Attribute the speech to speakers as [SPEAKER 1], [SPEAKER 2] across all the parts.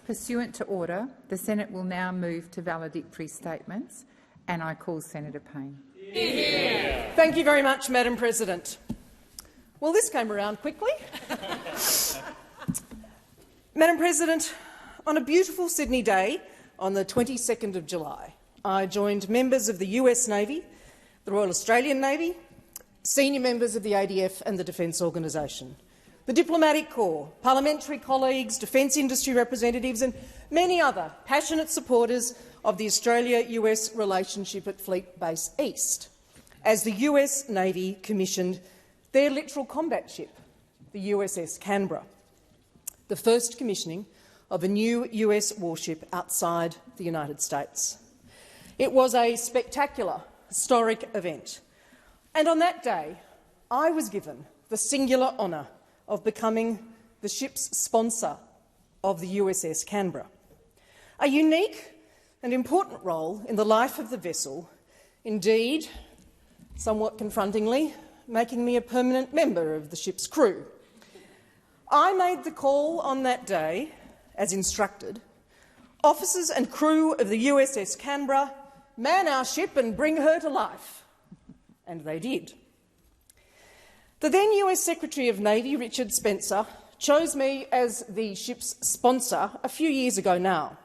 [SPEAKER 1] Pursuant to order, the Senate will now move to valedictory statements, and I call Senator Payne.
[SPEAKER 2] Thank you very much, Madam President. Well, this came around quickly. Madam President, on a beautiful Sydney day on the 22nd of July, I joined members of the US Navy, the Royal Australian Navy, senior members of the ADF and the Defence Organisation, the Diplomatic Corps, parliamentary colleagues, defence industry representatives and many other passionate supporters of the Australia-US relationship at Fleet Base East, as the US Navy commissioned their littoral combat ship, the USS Canberra, the first commissioning of a new US warship outside the United States. It was a spectacular, historic event, and on that day I was given the singular honour of becoming the ship's sponsor of the USS Canberra, a unique and important role in the life of the vessel, indeed, somewhat confrontingly, making me a permanent member of the ship's crew. I made the call on that day, as instructed. Officers and crew of the USS Canberra, man our ship and bring her to life. And they did. The then US Secretary of Navy, Richard Spencer, chose me as the ship's sponsor a few years ago now.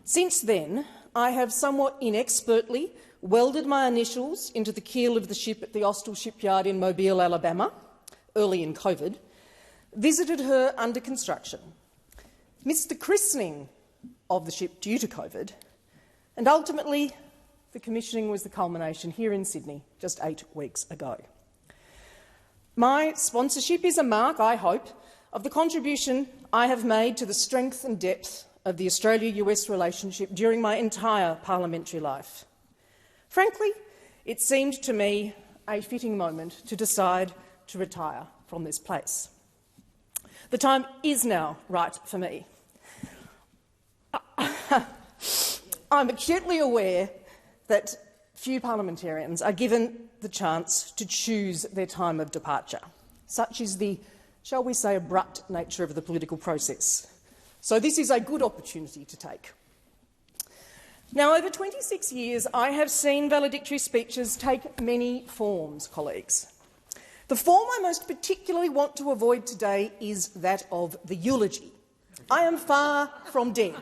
[SPEAKER 2] Since then, I have somewhat inexpertly welded my initials into the keel of the ship at the Austell shipyard in Mobile, Alabama, early in COVID, visited her under construction, missed the christening of the ship due to COVID, and ultimately the commissioning was the culmination here in Sydney just 8 weeks ago. My sponsorship is a mark, I hope, of the contribution I have made to the strength and depth of the Australia-US relationship during my entire parliamentary life. Frankly, it seemed to me a fitting moment to decide to retire from this place. The time is now right for me. I'm acutely aware that few parliamentarians are given the chance to choose their time of departure. Such is the, shall we say, abrupt nature of the political process. So this is a good opportunity to take. Now, over 26 years, I have seen valedictory speeches take many forms, colleagues. The form I most particularly want to avoid today is that of the eulogy. I am far from dead.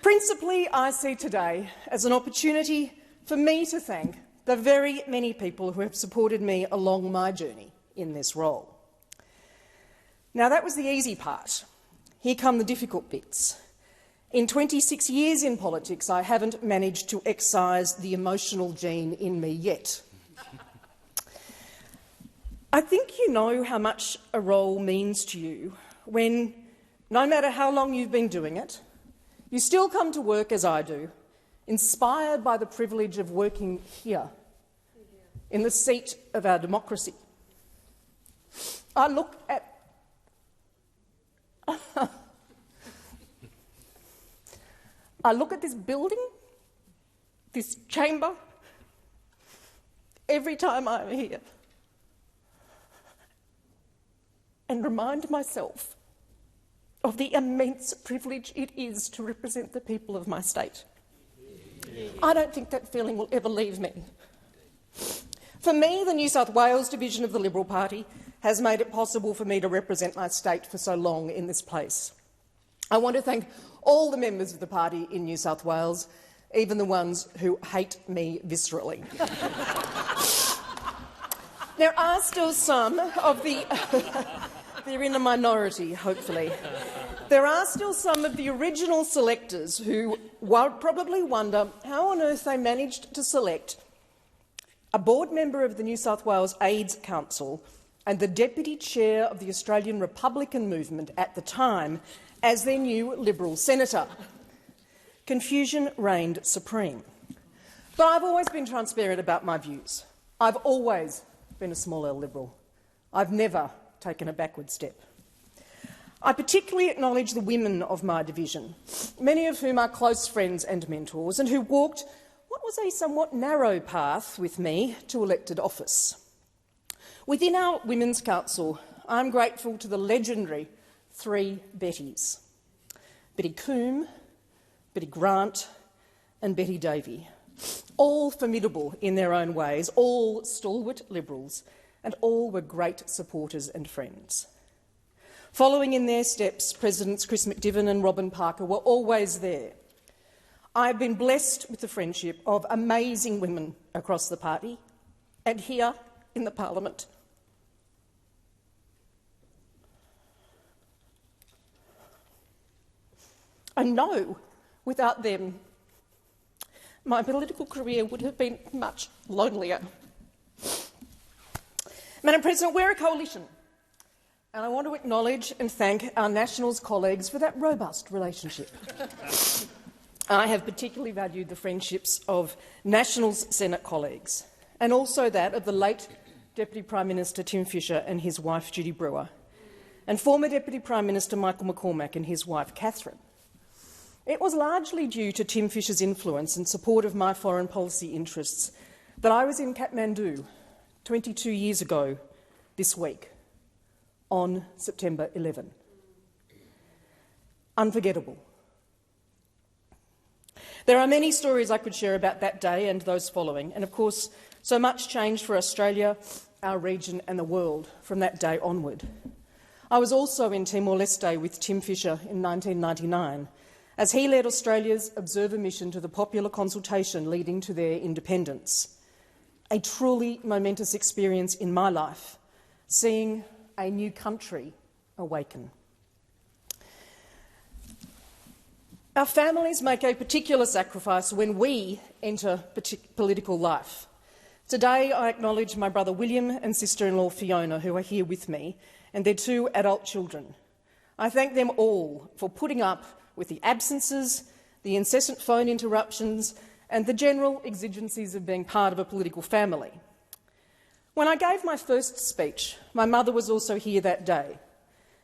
[SPEAKER 2] Principally, I see today as an opportunity for me to thank the very many people who have supported me along my journey in this role. Now, that was the easy part. Here come the difficult bits. In 26 years in politics, I haven't managed to excise the emotional gene in me yet. I think you know how much a role means to you when, no matter how long you've been doing it, you still come to work as I do, inspired by the privilege of working here, in the seat of our democracy. I look at this building, this chamber, every time I'm here, and remind myself of the immense privilege it is to represent the people of my state. I don't think that feeling will ever leave me. For me, the New South Wales division of the Liberal Party has made it possible for me to represent my state for so long in this place. I want to thank all the members of the party in New South Wales, even the ones who hate me viscerally. There are still some of the they're in a minority, hopefully. There are still some of the original selectors who probably wonder how on earth they managed to select a board member of the New South Wales AIDS Council and the deputy chair of the Australian Republican movement at the time as their new Liberal senator. Confusion reigned supreme. But I've always been transparent about my views. I've always been a small L Liberal. I've never taken a backward step. I particularly acknowledge the women of my division, many of whom are close friends and mentors, and who walked what was a somewhat narrow path with me to elected office. Within our Women's Council, I'm grateful to the legendary three Bettys: Betty Coombe, Betty Grant and Betty Davey, all formidable in their own ways, all stalwart Liberals, and all were great supporters and friends. Following in their steps, Presidents Chris McDivitt and Robin Parker were always there. I have been blessed with the friendship of amazing women across the party and here in the Parliament. I know without them, my political career would have been much lonelier. Madam President, we're a coalition, and I want to acknowledge and thank our Nationals colleagues for that robust relationship. I have particularly valued the friendships of Nationals Senate colleagues, and also that of the late Deputy Prime Minister Tim Fischer and his wife Judy Brewer, and former Deputy Prime Minister Michael McCormack and his wife Catherine. It was largely due to Tim Fischer's influence and support of my foreign policy interests that I was in Kathmandu 22 years ago this week, on September 11. Unforgettable. There are many stories I could share about that day and those following, and of course, so much changed for Australia, our region and the world from that day onward. I was also in Timor-Leste with Tim Fischer in 1999, as he led Australia's observer mission to the popular consultation leading to their independence. A truly momentous experience in my life, seeing a new country awaken. Our families make a particular sacrifice when we enter political life. Today I acknowledge my brother William and sister-in-law Fiona, who are here with me, and their two adult children. I thank them all for putting up with the absences, the incessant phone interruptions and the general exigencies of being part of a political family. When I gave my first speech, my mother was also here that day.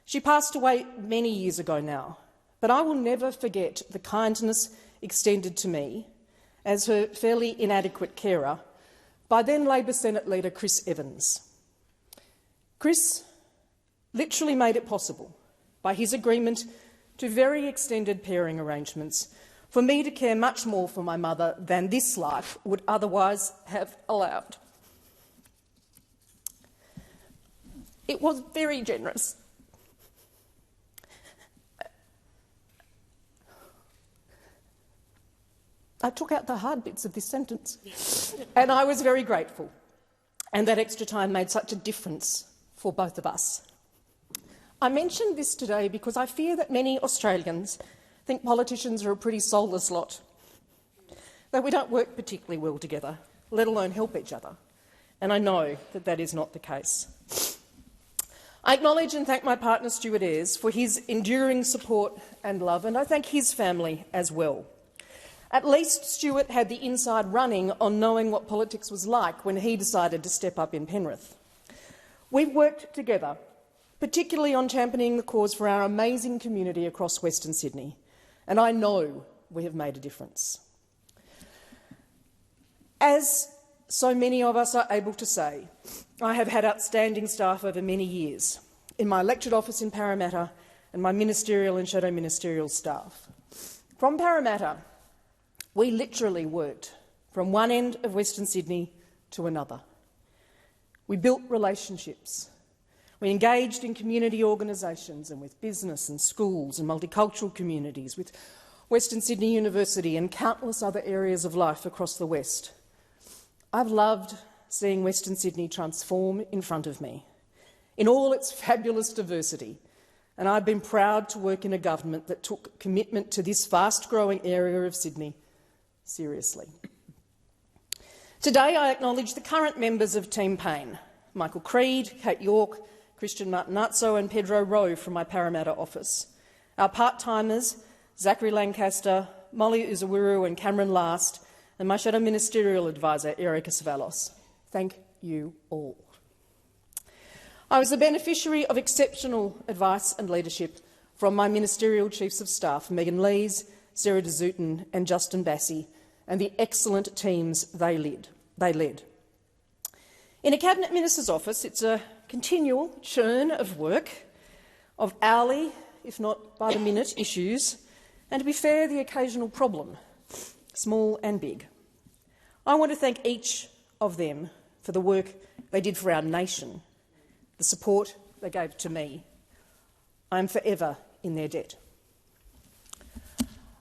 [SPEAKER 2] She passed away many years ago now, but I will never forget the kindness extended to me, as her fairly inadequate carer, by then Labor Senate leader Chris Evans. Chris literally made it possible, by his agreement to very extended pairing arrangements, for me to care much more for my mother than this life would otherwise have allowed. It was very generous. I took out the hard bits of this sentence, and I was very grateful, and that extra time made such a difference for both of us. I mention this today because I fear that many Australians think politicians are a pretty soulless lot, that we don't work particularly well together, let alone help each other, and I know that that is not the case. I acknowledge and thank my partner Stuart Ayres for his enduring support and love, and I thank his family as well. At least Stuart had the inside running on knowing what politics was like when he decided to step up in Penrith. We've worked together, particularly on championing the cause for our amazing community across Western Sydney, and I know we have made a difference. As so many of us are able to say, I have had outstanding staff over many years in my electorate office in Parramatta and my ministerial and shadow ministerial staff. From Parramatta, we literally worked from one end of Western Sydney to another. We built relationships. We engaged in community organisations and with business and schools and multicultural communities, with Western Sydney University and countless other areas of life across the West. I've loved seeing Western Sydney transform in front of me, in all its fabulous diversity, and I've been proud to work in a government that took commitment to this fast-growing area of Sydney seriously. Today I acknowledge the current members of Team Payne: Michael Creed, Kate York, Christian Martinazzo and Pedro Rowe from my Parramatta office. Our part-timers, Zachary Lancaster, Molly Uzawiru and Cameron Last, and my shadow ministerial advisor, Erica Savalos. Thank you all. I was the beneficiary of exceptional advice and leadership from my ministerial chiefs of staff, Megan Lees, Sarah de Zooten and Justin Bassey, and the excellent teams they led. In a Cabinet Minister's office, it's a continual churn of work, of hourly if not by the minute, issues, and to be fair, the occasional problem, small and big. I want to thank each of them for the work they did for our nation, the support they gave to me. I am forever in their debt.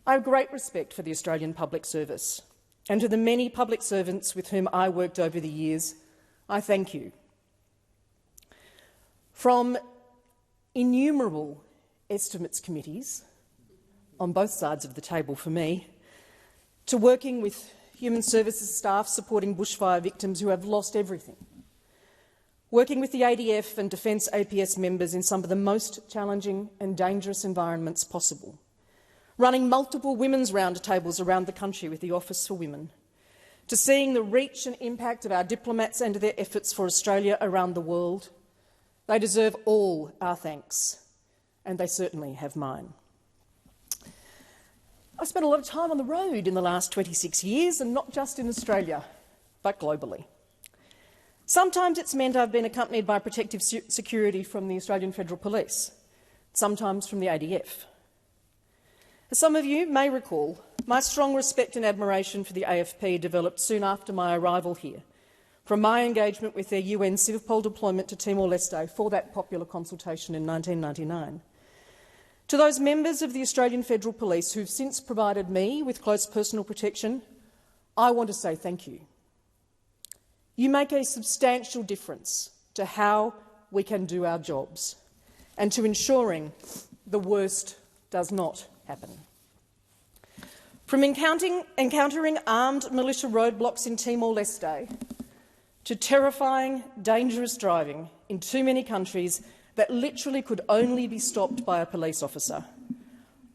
[SPEAKER 2] I have great respect for the Australian Public Service, and to the many public servants with whom I worked over the years, I thank you. From innumerable estimates committees on both sides of the table for me, to working with human services staff supporting bushfire victims who have lost everything, working with the ADF and Defence APS members in some of the most challenging and dangerous environments possible, running multiple women's roundtables around the country with the Office for Women, to seeing the reach and impact of our diplomats and their efforts for Australia around the world. They deserve all our thanks, and they certainly have mine. I've spent a lot of time on the road in the last 26 years, and not just in Australia, but globally. Sometimes it's meant I've been accompanied by protective security from the Australian Federal Police, sometimes from the ADF. As some of you may recall, my strong respect and admiration for the AFP developed soon after my arrival here, from my engagement with their UN CIVPOL deployment to Timor-Leste for that popular consultation in 1999. To those members of the Australian Federal Police who've since provided me with close personal protection, I want to say thank you. You make a substantial difference to how we can do our jobs and to ensuring the worst does not happen. From encountering armed militia roadblocks in Timor-Leste to terrifying, dangerous driving in too many countries that literally could only be stopped by a police officer,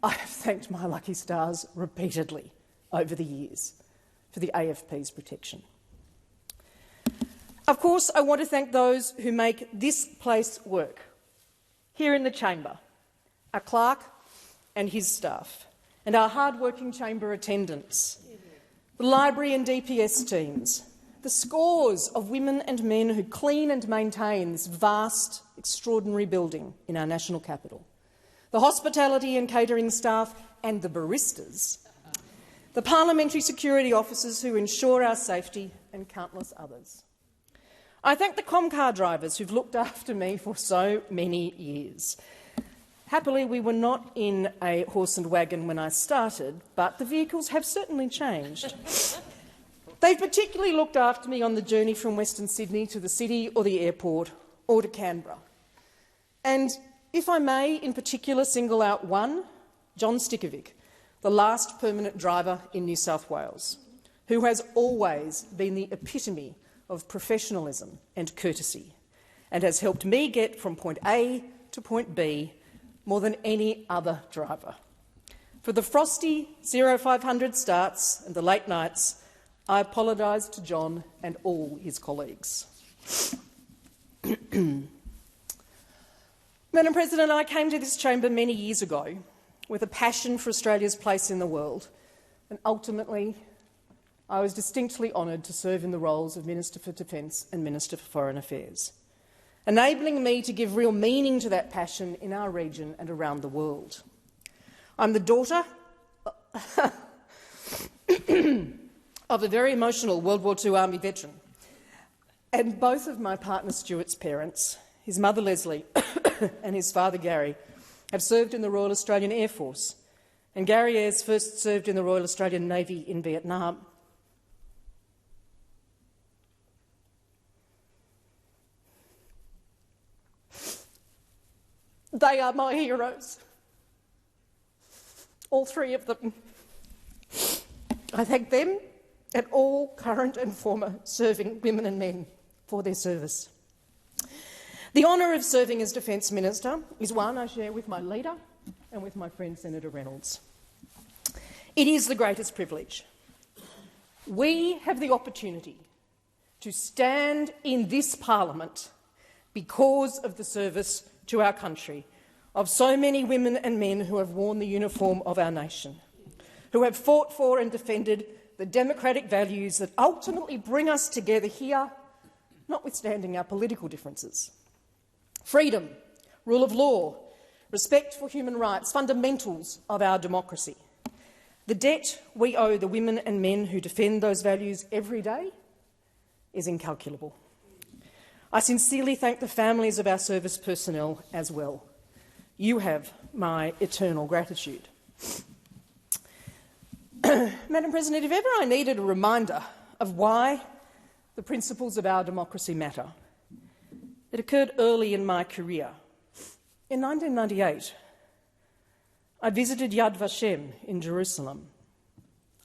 [SPEAKER 2] I have thanked my lucky stars repeatedly over the years for the AFP's protection. Of course, I want to thank those who make this place work. Here in the chamber, our clerk and his staff, and our hard-working chamber attendants, the library and DPS teams, the scores of women and men who clean and maintain this vast, extraordinary building in our national capital, the hospitality and catering staff and the baristas, the parliamentary security officers who ensure our safety, and countless others. I thank the Comcar drivers who've looked after me for so many years. Happily, we were not in a horse and wagon when I started, but the vehicles have certainly changed. They've particularly looked after me on the journey from Western Sydney to the city or the airport or to Canberra. And if I may in particular single out one, John Stikovic, the last permanent driver in New South Wales, who has always been the epitome of professionalism and courtesy and has helped me get from point A to point B more than any other driver. For the frosty 0500 starts and the late nights, I apologise to John and all his colleagues. Madam President, I came to this chamber many years ago with a passion for Australia's place in the world, and ultimately I was distinctly honoured to serve in the roles of Minister for Defence and Minister for Foreign Affairs, enabling me to give real meaning to that passion in our region and around the world. I'm the daughter of a very emotional World War II Army veteran, and both of my partner Stuart's parents, his mother Leslie and his father Gary, have served in the Royal Australian Air Force, and Gary Ayres first served in the Royal Australian Navy in Vietnam. They are my heroes, all three of them. I thank them and all current and former serving women and men for their service. The honour of serving as Defence Minister is one I share with my leader and with my friend Senator Reynolds. It is the greatest privilege. We have the opportunity to stand in this parliament because of the service to our country of so many women and men who have worn the uniform of our nation, who have fought for and defended the democratic values that ultimately bring us together here, notwithstanding our political differences. Freedom, rule of law, respect for human rights, fundamentals of our democracy. The debt we owe the women and men who defend those values every day is incalculable. I sincerely thank the families of our service personnel as well. You have my eternal gratitude. Madam President, if ever I needed a reminder of why the principles of our democracy matter, it occurred early in my career. In 1998, I visited Yad Vashem in Jerusalem.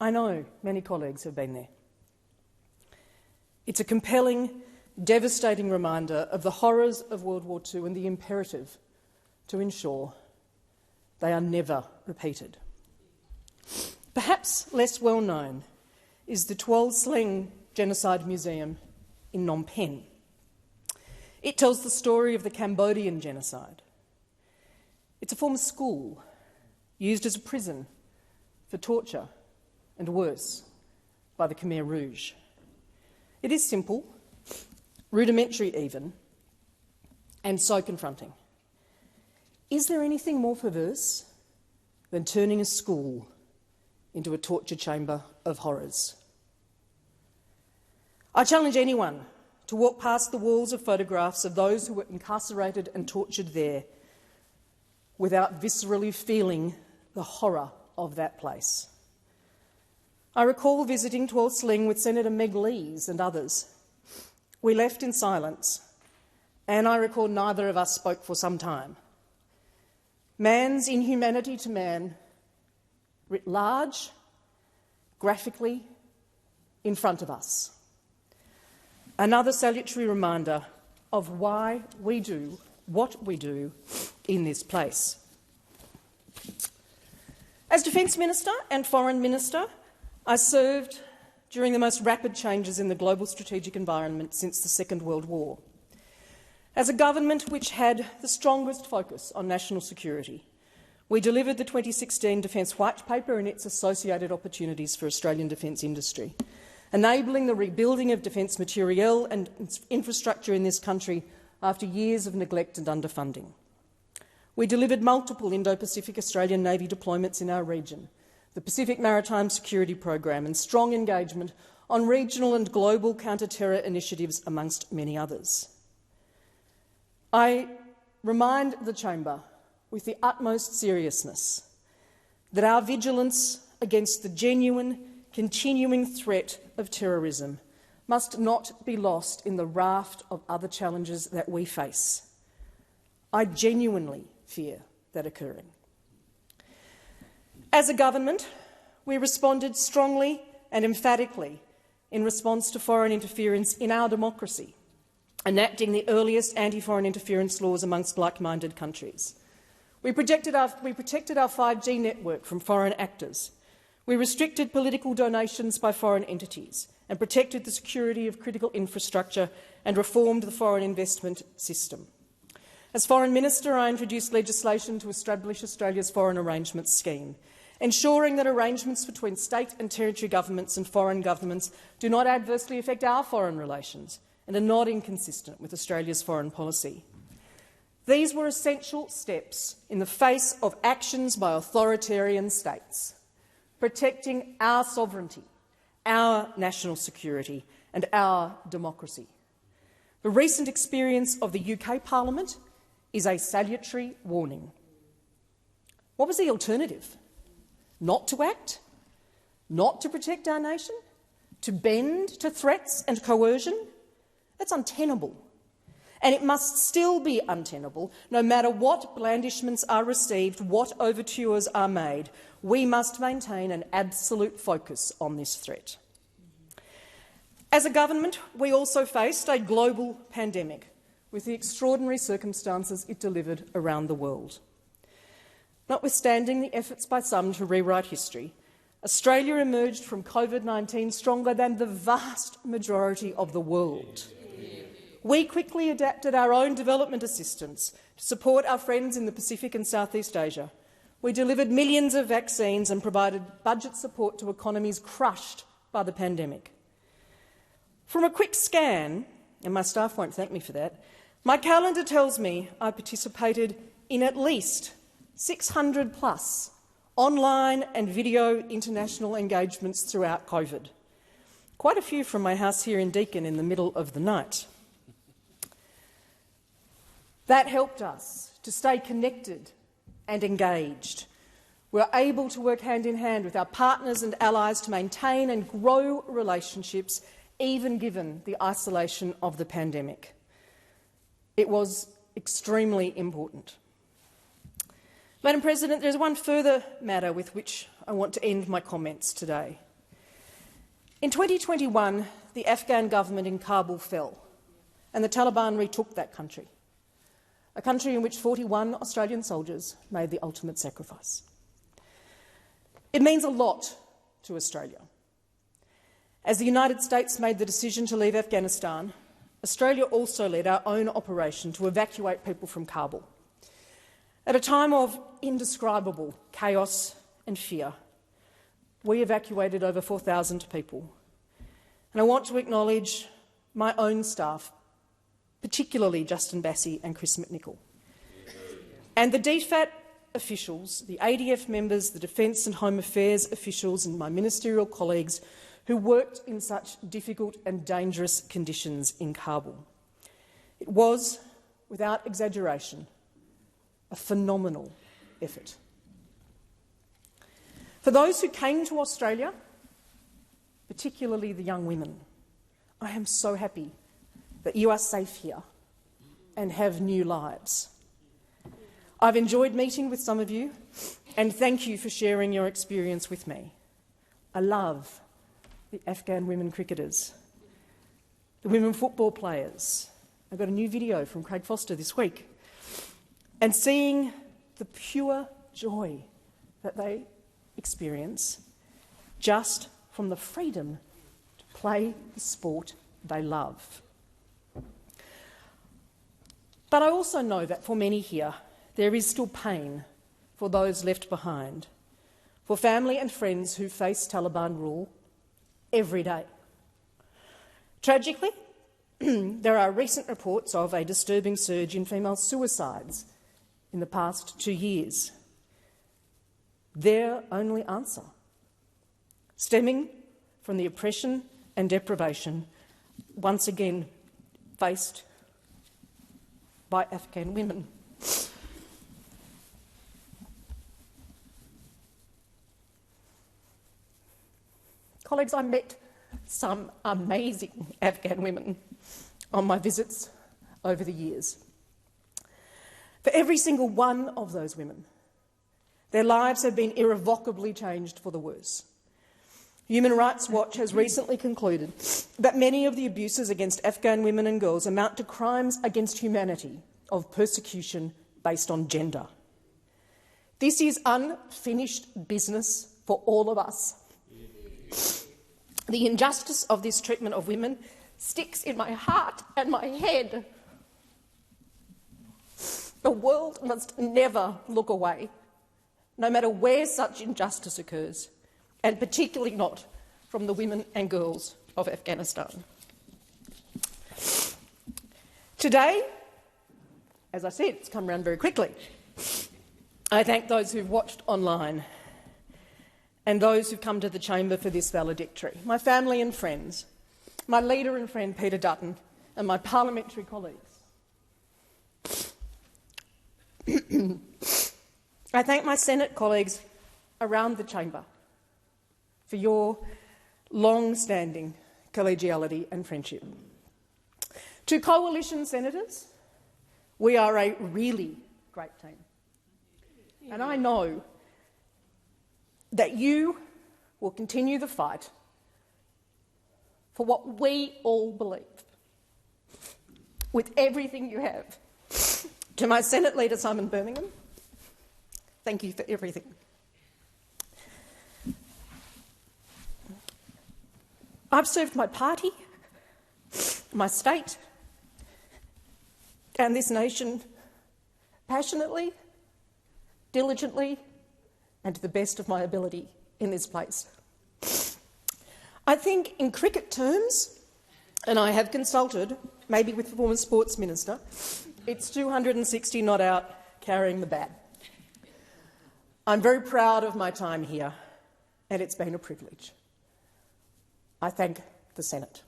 [SPEAKER 2] I know many colleagues have been there. It's a compelling, devastating reminder of the horrors of World War II and the imperative to ensure they are never repeated. Perhaps less well known is the Tuol Sleng Genocide Museum in Phnom Penh. It tells the story of the Cambodian genocide. It's a former school used as a prison for torture and worse by the Khmer Rouge. It is simple, rudimentary even, and so confronting. Is there anything more perverse than turning a school into a torture chamber of horrors? I challenge anyone to walk past the walls of photographs of those who were incarcerated and tortured there without viscerally feeling the horror of that place. I recall visiting Tuol Sleng with Senator Meg Lees and others. We left in silence, and I recall neither of us spoke for some time. Man's inhumanity to man, writ large, graphically, in front of us. Another salutary reminder of why we do what we do in this place. As Defence Minister and Foreign Minister, I served during the most rapid changes in the global strategic environment since the Second World War. As a government which had the strongest focus on national security, we delivered the 2016 Defence White Paper and its associated opportunities for Australian defence industry, enabling the rebuilding of defence materiel and infrastructure in this country after years of neglect and underfunding. We delivered multiple Indo-Pacific Australian Navy deployments in our region, the Pacific Maritime Security Program, and strong engagement on regional and global counter-terror initiatives, amongst many others. I remind the Chamber with the utmost seriousness that our vigilance against the genuine, continuing threat of terrorism must not be lost in the raft of other challenges that we face. I genuinely fear that occurring. As a government, we responded strongly and emphatically in response to foreign interference in our democracy, enacting the earliest anti-foreign interference laws amongst like-minded countries. We protected our 5G network from foreign actors. We restricted political donations by foreign entities and protected the security of critical infrastructure and reformed the foreign investment system. As Foreign Minister, I introduced legislation to establish Australia's Foreign Arrangements Scheme, ensuring that arrangements between state and territory governments and foreign governments do not adversely affect our foreign relations and are not inconsistent with Australia's foreign policy. These were essential steps in the face of actions by authoritarian states, protecting our sovereignty, our national security and our democracy. The recent experience of the UK Parliament is a salutary warning. What was the alternative? Not to act? Not to protect our nation? To bend to threats and coercion? That's untenable. And it must still be untenable, no matter what blandishments are received, what overtures are made. We must maintain an absolute focus on this threat. As a government, we also faced a global pandemic with the extraordinary circumstances it delivered around the world. Notwithstanding the efforts by some to rewrite history, Australia emerged from COVID-19 stronger than the vast majority of the world. We quickly adapted our own development assistance to support our friends in the Pacific and Southeast Asia. We delivered millions of vaccines and provided budget support to economies crushed by the pandemic. From a quick scan, and my staff won't thank me for that, my calendar tells me I participated in at least 600 plus online and video international engagements throughout COVID. Quite a few from my house here in Deakin in the middle of the night. That helped us to stay connected and engaged. We were able to work hand in hand with our partners and allies to maintain and grow relationships, even given the isolation of the pandemic. It was extremely important. Madam President, there is one further matter with which I want to end my comments today. In 2021, the Afghan government in Kabul fell, and the Taliban retook that country, a country in which 41 Australian soldiers made the ultimate sacrifice. It means a lot to Australia. As the United States made the decision to leave Afghanistan, Australia also led our own operation to evacuate people from Kabul. At a time of indescribable chaos and fear, we evacuated over 4,000 people. And I want to acknowledge my own staff, particularly Justin Bassey and Chris McNichol, and the DFAT officials, the ADF members, the Defence and Home Affairs officials and my ministerial colleagues who worked in such difficult and dangerous conditions in Kabul. It was, without exaggeration, a phenomenal effort. For those who came to Australia, particularly the young women, I am so happy that you are safe here and have new lives. I've enjoyed meeting with some of you, and thank you for sharing your experience with me. I love the Afghan women cricketers, the women football players. I got a new video from Craig Foster this week, and seeing the pure joy that they experience just from the freedom to play the sport they love. But I also know that for many here, there is still pain for those left behind, for family and friends who face Taliban rule every day. Tragically, there are recent reports of a disturbing surge in female suicides in the past 2 years. Their only answer, stemming from the oppression and deprivation once again faced by Afghan women. Colleagues, I met some amazing Afghan women on my visits over the years. For every single one of those women, their lives have been irrevocably changed for the worse. Human Rights Watch has recently concluded that many of the abuses against Afghan women and girls amount to crimes against humanity of persecution based on gender. This is unfinished business for all of us. The injustice of this treatment of women sticks in my heart and my head. The world must never look away, no matter where such injustice occurs, and particularly not from the women and girls of Afghanistan. Today, as I said, it's come around very quickly. I thank those who've watched online and those who've come to the chamber for this valedictory, my family and friends, my leader and friend Peter Dutton, and my parliamentary colleagues. I thank my Senate colleagues around the chamber for your long-standing collegiality and friendship. To coalition senators, we are a really great team. And I know that you will continue the fight for what we all believe with everything you have. To my Senate leader, Simon Birmingham, thank you for everything. I've served my party, my state, and this nation passionately, diligently, and to the best of my ability in this place. I think in cricket terms, and I have consulted, maybe with the former Sports Minister, it's 260 not out, carrying the bat. I'm very proud of my time here, and it's been a privilege. I thank the Senate.